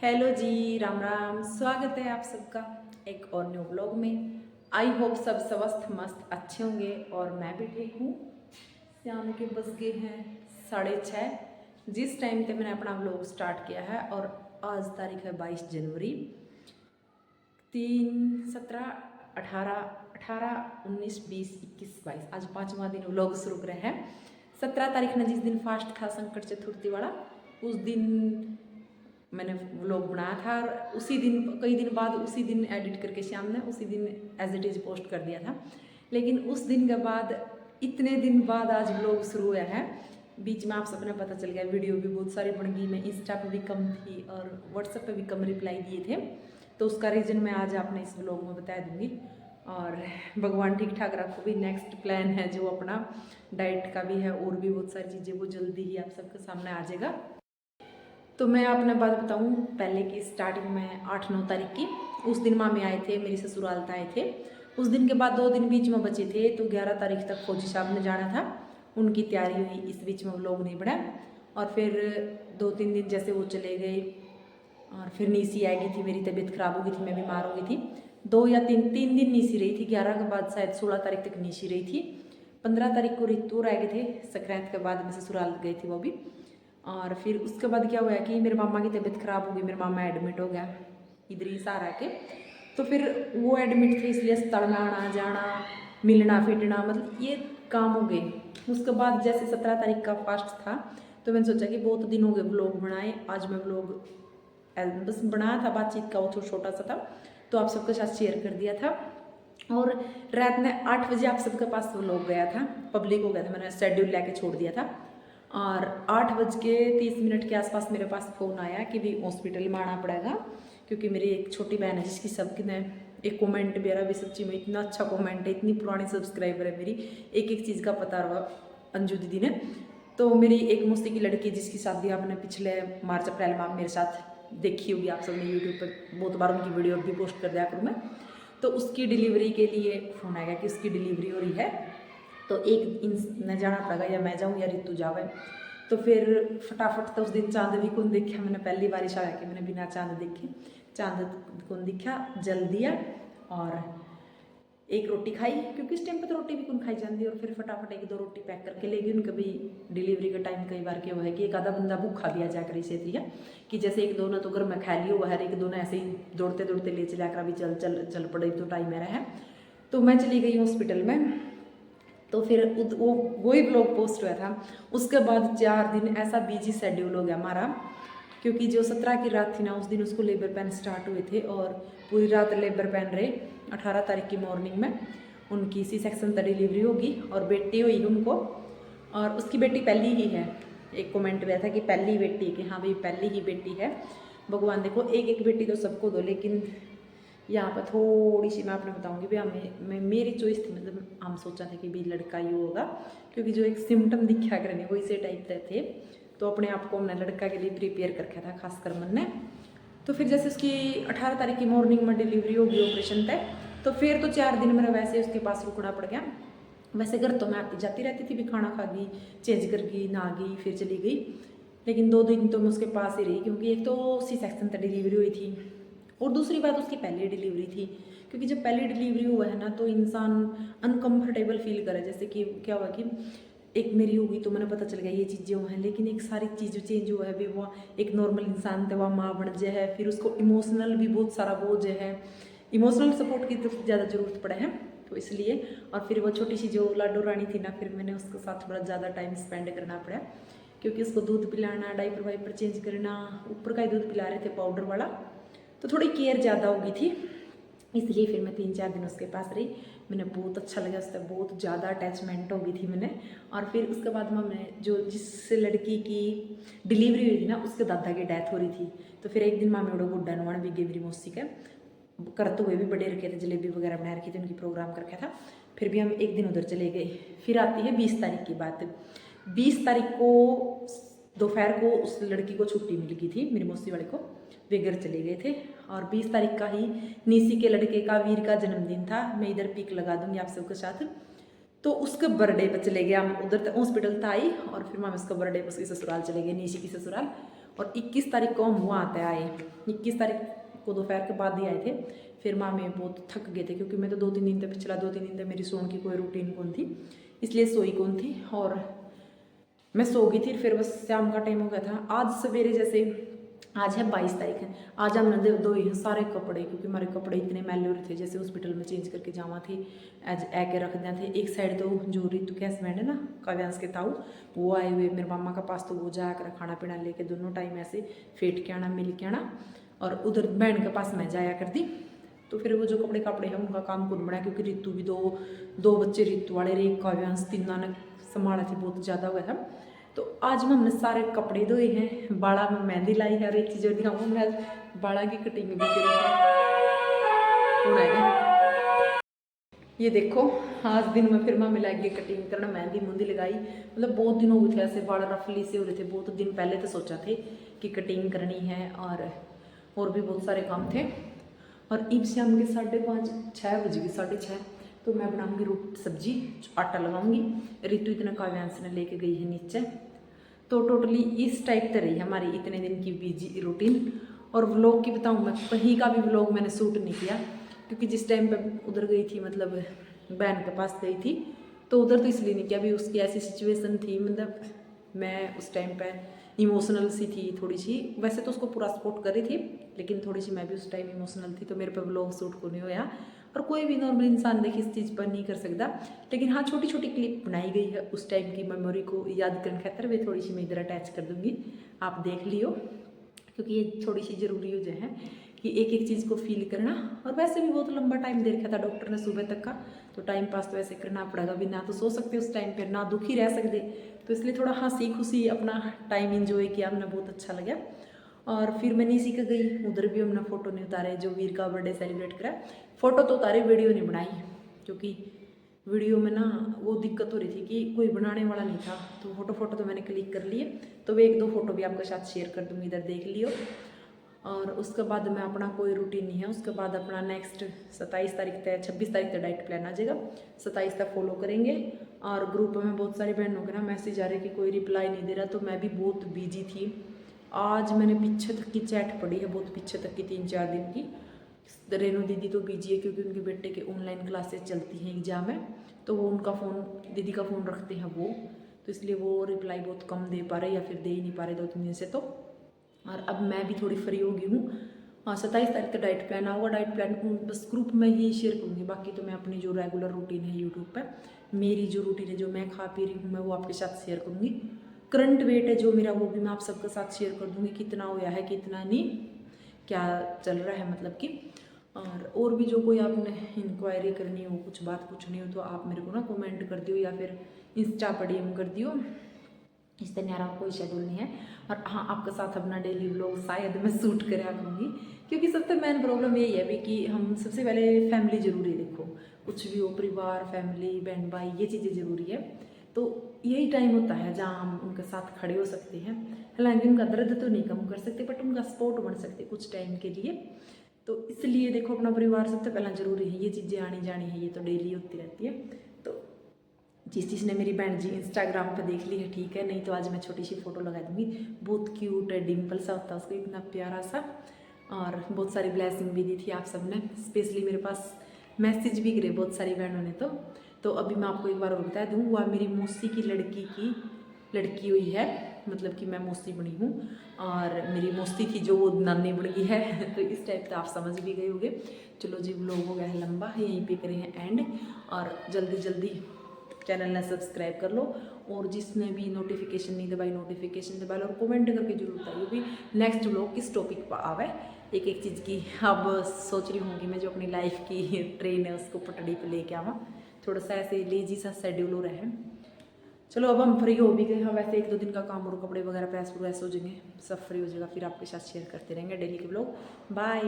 Hello जी, राम राम। स्वागत है आप सबका एक और न्यू ब्लॉग में। आई होप सब स्वस्थ मस्त अच्छे होंगे और मैं भी ठीक हूँ। शाम के बज गए हैं 6:30 जिस टाइम पे मैंने अपना ब्लॉग स्टार्ट किया है। और आज तारीख है 22 जनवरी। 3, 17, 18, 19, 20, 21, 22 आज 5वां दिन व्लॉग शुरू करे हैं। 17 तारीख ने जिस दिन फास्ट था संकट चतुर्थी वाला, उस दिन मैंने व्लॉग बनाया था और उसी दिन कई दिन बाद उसी दिन एडिट करके श्याम ने उसी दिन एज इट इज़ पोस्ट कर दिया था। लेकिन उस दिन के बाद इतने दिन बाद आज व्लॉग शुरू हुआ है। बीच में आप सबने पता चल गया, वीडियो भी बहुत सारी बन गई। मैं इंस्टा पे भी कम थी और व्हाट्सएप पे भी कम रिप्लाई दिए थे, तो उसका रीज़न मैं आज आपने इस व्लॉग में बता दूंगी। और भगवान ठीक ठाक रखो भी। नेक्स्ट प्लान है जो अपना डाइट का भी है और भी बहुत सारी चीज़ें, वो जल्दी ही आप सबके सामने आ जाएगा। तो मैं आपने बात बताऊं पहले की स्टार्टिंग में 8-9 तारीख की, उस दिन मामे आए थे, मेरी ससुराल आए थे। उस दिन के बाद 2 दिन बीच में बचे थे, तो 11 तारीख तक फौजी साहब ने जाना था, उनकी तैयारी हुई। इस बीच में लोग नहीं बढ़ा और फिर 2-3 दिन जैसे वो चले गए और फिर नीसी आ गई थी, मेरी तबीयत ख़राब हो गई थी, मैं बीमार हो गई थी। 2 या 3 दिन नीसी रही थी। 11 के बाद शायद 16 तारीख तक नीसी रही थी। 15 तारीख को रितु रह गए थे। संक्रांति के बाद में ससुराल गए थे वो भी। और फिर उसके बाद क्या हुआ कि मेरे मामा की तबीयत ख़राब हो गई, मेरे मामा एडमिट हो गया इधर ही सहारा के। तो फिर वो एडमिट थे, इसलिए अस्पताल में आना जाना, मिलना फिरना, मतलब ये काम हो गए। उसके बाद जैसे 17 तारीख का फास्ट था, तो मैंने सोचा कि बहुत दिन हो गए ब्लॉग बनाए, आज मैं ब्लॉग बस बनाया था, बातचीत का वो छोटा सा था, तो आप सबके साथ शेयर कर दिया था। और रात में 8 बजे आप सबके पास वो लोग गया था, पब्लिक हो गया था, मैंने शेड्यूल लेके छोड़ दिया था। और 8:30 के आसपास मेरे पास फ़ोन आया कि भी हॉस्पिटल में आना पड़ेगा, क्योंकि मेरी एक छोटी बहन है जिसकी सबकी ने एक कमेंट मेरा भी सच्ची में इतना अच्छा कमेंट है, इतनी पुरानी सब्सक्राइबर है मेरी, एक एक चीज़ का पता रहा अंजू दीदी ने। तो मेरी एक मौसी की लड़की जिसकी शादी आपने पिछले मार्च अप्रैल में मेरे साथ देखी होगी, आप सबने यूट्यूब पर बहुत बार उनकी वीडियो भी पोस्ट कर दिया करूँ मैं। तो उसकी डिलीवरी के लिए फ़ोन आएगा कि उसकी डिलीवरी हो रही है, तो एक न जाना पड़ेगा, या मैं जाऊँ या रितु जावे। तो फिर फटाफट तो उस दिन चांद भी कौन देखा, मैंने पहली बारिश आया कि मैंने बिना चांद देखे चांद कौन दिखा, जल दिया और एक रोटी खाई, क्योंकि इस टाइम पे तो रोटी भी कौन खाई जाती है। और फिर फटाफट 1-2 रोटी पैक करके ले गई। उनका भी डिलीवरी का टाइम कई बार क्या हुआ है कि एक आधा बंदा भूखा भी आ जाकर इसे दिया, कि जैसे 1-2 ने तो घर में खा लिया हुआ है, 1-2 ने ऐसे ही दौड़ते दौड़ते ले चला कर अभी चल चल चल पड़े, तो टाइम मेरा है। तो मैं चली गई हॉस्पिटल में। तो फिर वो वही ब्लॉग पोस्ट हुआ था। उसके बाद 4 दिन ऐसा बिजी शेड्यूल हो गया हमारा, क्योंकि जो 17 की रात थी ना, उस दिन उसको लेबर पेन स्टार्ट हुए थे और पूरी रात लेबर पेन रहे। 18 तारीख की मॉर्निंग में उनकी सी सेक्शन तक डिलीवरी होगी और बेटी हुई उनको, और उसकी बेटी पहली ही है। एक कमेंट हुआ था कि पहली बेटी, कि हाँ भाई पहली ही बेटी है। भगवान देखो एक एक बेटी तो सबको दो, लेकिन यहाँ पर थोड़ी सी मैं आपने बताऊंगी भी, हमें मेरी चॉइस थी, मतलब हम सोचा था कि भी लड़का ही होगा, क्योंकि जो एक सिम्टम दिखा करने वो इसे टाइप थे। तो अपने आप को हमने लड़का के लिए प्रिपेयर कर रखा था, खासकर मन ने। तो फिर जैसे उसकी 18 तारीख की मॉर्निंग में डिलीवरी होगी ऑपरेशन तय, तो फिर तो 4 दिन मेरा वैसे उसके पास रुकना पड़ गया। वैसे घर तो मैं आती जाती रहती थी, भी खाना खा गई, चेंज कर गई, नहा गई, फिर चली गई। लेकिन 2 दिन तो मैं उसके पास ही रही, क्योंकि एक तो सी सेक्शन तक डिलीवरी हुई थी और दूसरी बात उसकी पहली डिलीवरी थी। क्योंकि जब पहली डिलीवरी हुआ है ना, तो इंसान अनकम्फर्टेबल फील करे। जैसे कि क्या हुआ कि एक मेरी होगी तो मैंने पता चल गया ये चीज़ें हुआ हैं, लेकिन एक सारी चीज़ चेंज हुआ है भी, वो एक नॉर्मल इंसान थे, वह माँ बन जाए है, फिर उसको इमोशनल भी बहुत सारा बोझ है, इमोशनल सपोर्ट की तो ज़्यादा ज़रूरत पड़े है, तो इसलिए। और फिर वो छोटी सी जो लाडो रानी थी ना, फिर मैंने उसके साथ थोड़ा ज़्यादा टाइम स्पेंड करना पड़ा, क्योंकि उसको दूध पिलाना, डाइपर वाइपर चेंज करना, ऊपर का ही दूध पिला रहे थे पाउडर वाला, तो थोड़ी केयर ज़्यादा हो गई थी। इसलिए फिर मैं 3-4 दिन उसके पास रही। मैंने बहुत अच्छा लगा, उससे बहुत ज़्यादा अटैचमेंट हो गई थी मैंने। और फिर उसके बाद मैंने जो जिस लड़की की डिलीवरी हुई थी ना, उसके दादा की डेथ हो रही थी। तो फिर एक दिन माँ मेरे गुड्डा नवाण भी गई, मेरी मौसी के करते हुए भी बड़े रखे थे, जलेबी वगैरह बना रखी थी, उनकी प्रोग्राम कर रखा था। फिर भी हम एक दिन उधर चले गए। फिर आती है 20 तारीख की बात। 20 तारीख को दोपहर को उस लड़की को छुट्टी मिल गई थी, मेरी मौसी वाले को, वे घर चले गए थे। और 20 तारीख का ही नीसी के लड़के का वीर का जन्मदिन था। मैं इधर पिक लगा दूंगी आप सबके साथ। तो उसके बर्थडे पर चले गए हम, उधर हॉस्पिटल था आई, और फिर हम उसका बर्थडे पर उसकी ससुराल चले गए, नीसी की ससुराल। और 21 तारीख को हम वहाँ आते आए, 21 तारीख को दोपहर के बाद ही आए थे। फिर मामे बहुत थक गए थे क्योंकि मैं तो 2-3 दिन तक, पिछला 2-3 दिन तक मेरी सोने की कोई रूटीन कौन थी, इसलिए सोई कौन थी और मैं सो गई थी। फिर बस शाम का टाइम हो गया था। आज सवेरे जैसे, आज है 22 तारीख है, आज हमने धोए सारे कपड़े क्योंकि हमारे कपड़े इतने मैले हो रहे थे, जैसे हॉस्पिटल में चेंज करके जावा थी, आज आके रख दिया थे। एक साइड तो जो ऋतु के हस्बैंड है ना, काव्यांश के ताऊ, वो आए हुए मेरे मामा का पास, तो वो जाकर खाना पीना लेके दोनों टाइम ऐसे फेंट के आना, मिल के आना, और उधर बहन के पास मैं जाया कर दी। तो फिर वो जो कपड़े कपड़े हैं उनका काम कौन बनाया, क्योंकि ऋतु भी दो बच्चे ऋतु वाले रे, काव्यांश, तीनों ने संभाला थी, बहुत ज़्यादा हुआ था। तो आज मैं हमने सारे कपड़े धोए हैं, बाड़ा में मेहंदी लाई है, और एक चीज़ और दिखाऊँ, मैं बाड़ा की कटिंग भी करी है। ये देखो, आज दिन में फिर मैं मिलाई कटिंग करना, मेहंदी मुंदी लगाई, मतलब बहुत दिन हो गए थे ऐसे बाल रफली से हो रहे थे, बहुत दिन पहले तो सोचा थे कि कटिंग करनी है, और भी बहुत सारे काम थे। और ईब शाम के 5:30-6 बज गए, 6:30, तो मैं बनाऊंगी रोटी सब्जी, आटा लगाऊंगी। ऋतु इतना काव्यांश ने लेके गई है नीचे। तो टोटली इस टाइप से रही हमारी इतने दिन की बिजी रूटीन। और व्लॉग की बताऊँ, मैं कहीं का भी व्लॉग मैंने शूट नहीं किया, क्योंकि जिस टाइम पे उधर गई थी, मतलब बहन के पास गई थी, तो उधर तो इसलिए नहीं किया, अभी उसकी ऐसी सिचुएशन थी, मतलब मैं उस टाइम पे इमोशनल सी थी थोड़ी सी। वैसे तो उसको पूरा सपोर्ट कर रही थी, लेकिन थोड़ी सी मैं भी उस टाइम इमोशनल थी, तो मेरे पे व्लॉग शूट को नहीं होया। और कोई भी नॉर्मल इंसान देखिए इस चीज़ पर नहीं कर सकता, लेकिन हाँ छोटी छोटी क्लिप बनाई गई है उस टाइम की मेमोरी को याद करने खातर, वे थोड़ी सी मैं इधर अटैच कर दूँगी, आप देख लियो, क्योंकि ये थोड़ी सी ज़रूरी हो जाए है कि एक एक चीज़ को फील करना। और वैसे भी बहुत लंबा टाइम दे रखा था डॉक्टर ने सुबह तक का, तो टाइम पास तो ऐसे करना पड़ेगा, भी ना तो सो सकते उस टाइम पर, ना दुखी रह सकते, तो इसलिए थोड़ा हंसी खुशी अपना टाइम इंजॉय किया हमने, बहुत अच्छा लगा। और फिर मैं नीसी का गई, उधर भी हमने फ़ोटो नहीं उतारे, जो वीर का बर्थडे सेलिब्रेट करा, फ़ोटो तो उतारे, वीडियो नहीं बनाई, क्योंकि वीडियो में ना वो दिक्कत हो रही थी कि कोई बनाने वाला नहीं था। तो फ़ोटो तो मैंने क्लिक कर लिए, तो वे 1-2 फ़ोटो भी आपके साथ शेयर कर दूँगी, इधर देख लियो। और उसके बाद में अपना कोई रूटीन नहीं है, उसके बाद अपना नेक्स्ट 27 तारीख तक, 26 तारीख तक डाइट प्लान आ जाएगा, 27 तक फॉलो करेंगे। और ग्रुप में बहुत सारी बहनों के ना मैसेज आ रहे कि कोई रिप्लाई नहीं दे रहा, तो मैं भी बहुत बिजी थी। आज मैंने पीछे तक की चैट पड़ी है, बहुत पीछे तक की, 3-4 दिन की। रेनू दीदी तो बिजी है क्योंकि उनके बेटे के ऑनलाइन क्लासेस चलती हैं, एग्जाम है, तो वो उनका फ़ोन, दीदी का फ़ोन रखते हैं वो, तो इसलिए वो रिप्लाई बहुत कम दे पा रहे, या फिर दे ही नहीं पा रहे 2-3 दिन से। तो और अब मैं भी थोड़ी फ्री हो गई हूँ। हाँ 27 तारीख तक डाइट प्लान आऊँगा, डाइट प्लान बस ग्रुप में ही शेयर करूँगी, बाकी तो मैं अपनी जो रेगुलर रूटीन है यूट्यूब पर, मेरी जो रूटीन है, जो मैं खा पी रही हूँ, मैं वो आपके साथ शेयर करूँगी। करंट वेट है जो मेरा, वो भी मैं आप सबके साथ शेयर कर दूँगी, कितना हुआ है, कितना नहीं, क्या चल रहा है, मतलब कि। और भी जो कोई आपने इंक्वायरी करनी हो, कुछ बात पूछनी हो, तो आप मेरे को ना कमेंट कर दियो, या फिर इंस्टा पर DM कर दियो, इस तरह कोई शेड्यूल नहीं है। और हाँ, आपके साथ अपना डेली व्लॉग शायद मैं शूट करा करूँगी, क्योंकि सबसे मेन प्रॉब्लम यही है भी कि हम सबसे पहले फैमिली ज़रूरी, देखो कुछ भी हो, परिवार, फैमिली, बहन भाई, ये चीज़ें ज़रूरी है। तो यही टाइम होता है जहाँ हम उनके साथ खड़े हो सकते हैं, हालांकि उनका दर्द तो नहीं कम कर सकते, बट उनका सपोर्ट बन सकते कुछ टाइम के लिए। तो इसलिए देखो, अपना परिवार सबसे पहला ज़रूरी है, ये चीज़ें आनी जानी है, ये तो डेली होती रहती है। तो जिसने मेरी बहन जी इंस्टाग्राम पर देख ली है ठीक है, नहीं तो आज मैं छोटी सी फ़ोटो लगा दूँगी, बहुत क्यूट है, डिम्पल सा होता है उसको, इतना प्यारा सा। और बहुत सारी ब्लेसिंग भी दी थी आप सब ने, स्पेशली मेरे पास मैसेज भी करे बहुत सारी बहनों ने। तो अभी मैं आपको एक बार और बता दूँ, वह मेरी मौसी की लड़की हुई है, मतलब कि मैं मौसी बनी हूँ, और मेरी मौसी थी जो वो नानी बन गई है। तो इस टाइप से आप समझ भी गए होंगे। चलो जी, व्लॉग हो गया है लंबा, यहीं पे करें हैं एंड, और जल्दी जल्दी चैनल ने सब्सक्राइब कर लो, और जिसने भी नोटिफिकेशन नहीं दबाई, नोटिफिकेशन दबा लो, और कमेंट करके जरूर बताइए भी नेक्स्ट व्लॉग किस टॉपिक पर आवे। एक एक चीज़ की अब सोच रही हूँ कि मैं जो अपनी लाइफ की ट्रेन है उसको पटड़ी पर लेके आवा, थोड़ा सा ऐसे लेजी सा शेड्यूल हो रहा है। चलो अब हम फ्री हो भी गए, हाँ वैसे 1-2 दिन का काम और कपड़े वगैरह प्रेस हो जाएंगे, सब फ्री हो जाएगा, फिर आपके साथ शेयर करते रहेंगे डेली के व्लॉग। बाय।